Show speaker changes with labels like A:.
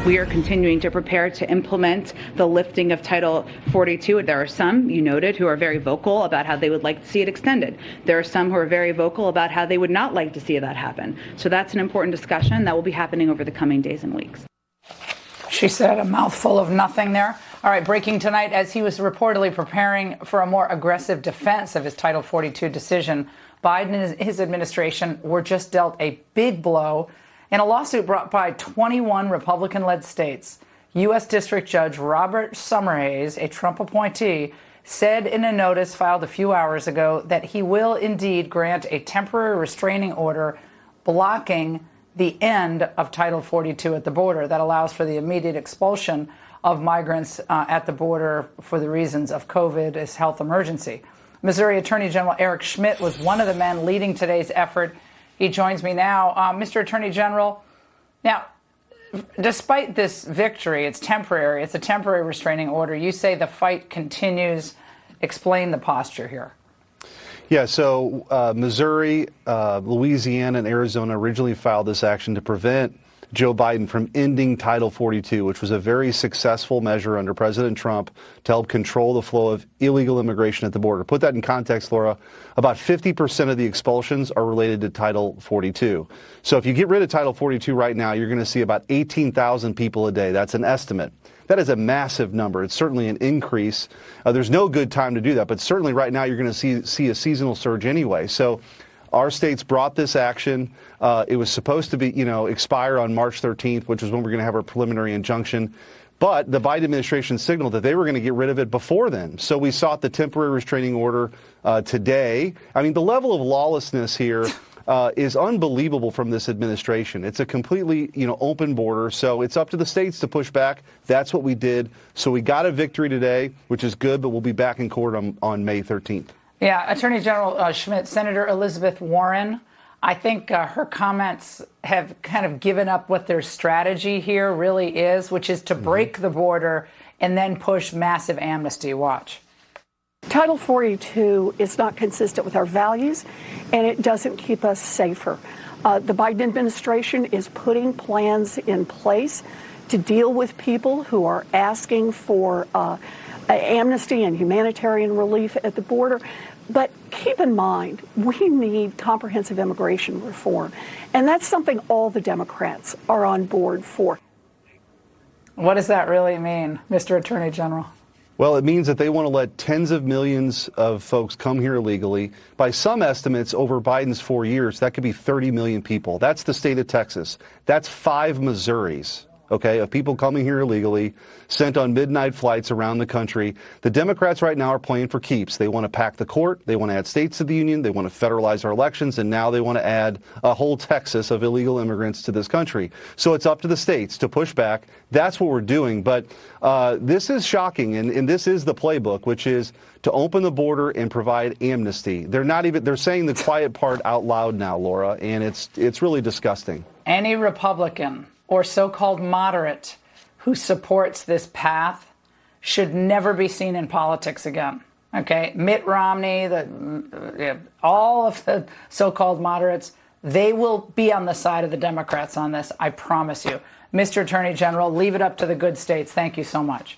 A: We are continuing to prepare to implement the lifting of Title 42. There are some, you noted, who are very vocal about how they would like to see it extended. There are some who are very vocal about how they would not like to see that happen. So that's an important discussion that will be happening over the coming days and weeks.
B: She said a mouthful of nothing there. All right, breaking tonight, as he was reportedly preparing for a more aggressive defense of his Title 42 decision, Biden and his administration were just dealt a big blow in a lawsuit brought by 21 Republican-led states. U.S. District Judge Robert Summerhays, a Trump appointee, said in a notice filed a few hours ago that he will indeed grant a temporary restraining order blocking the end of Title 42 at the border that allows for the immediate expulsion of migrants at the border for the reasons of COVID as health emergency. Missouri Attorney General Eric Schmitt was one of the men leading today's effort. He joins me now. Mr. Attorney General, now, despite this victory, it's temporary. It's a temporary restraining order. You say the fight continues. Explain the posture here.
C: Yeah, so Missouri, Louisiana, and Arizona originally filed this action to prevent Joe Biden from ending Title 42, which was a very successful measure under President Trump to help control the flow of illegal immigration at the border. Put that in context, Laura, about 50% of the expulsions are related to Title 42. So if you get rid of Title 42 right now, you're going to see about 18,000 people a day. That's an estimate. That is a massive number. It's certainly an increase. There's no good time to do that, but certainly right now you're going to see a seasonal surge anyway. So our states brought this action. It was supposed to be, expire on March 13th, which is when we're going to have our preliminary injunction. But the Biden administration signaled that they were going to get rid of it before then. So we sought the temporary restraining order today. I mean, the level of lawlessness here is unbelievable from this administration. It's a completely, open border. So it's up to the states to push back. That's what we did. So we got a victory today, which is good, but we'll be back in court on May 13th.
B: Yeah, Attorney General Schmitt, Senator Elizabeth Warren, I think her comments have kind of given up what their strategy here really is, which is to break the border and then push massive amnesty. Watch.
D: Title 42 is not consistent with our values, and it doesn't keep us safer. The Biden administration is putting plans in place to deal with people who are asking for amnesty and humanitarian relief at the border. But keep in mind, we need comprehensive immigration reform, and that's something all the Democrats are on board for.
B: What does that really mean, Mr. Attorney General?
C: Well, it means that they want to let tens of millions of folks come here illegally. By some estimates, over Biden's 4 years, that could be 30 million people. That's the state of Texas. That's 5 Missouris. Okay, of people coming here illegally, sent on midnight flights around the country. The Democrats right now are playing for keeps. They want to pack the court. They want to add states to the union. They want to federalize our elections. And now they want to add a whole Texas of illegal immigrants to this country. So it's up to the states to push back. That's what we're doing. But this is shocking. And this is the playbook, which is to open the border and provide amnesty. They're saying the quiet part out loud now, Laura, and it's really disgusting.
B: Any Republican or so-called moderate who supports this path should never be seen in politics again. Okay, Mitt Romney, all of the so-called moderates, they will be on the side of the Democrats on this, I promise you. Mr. Attorney General, leave it up to the good states. Thank you so much.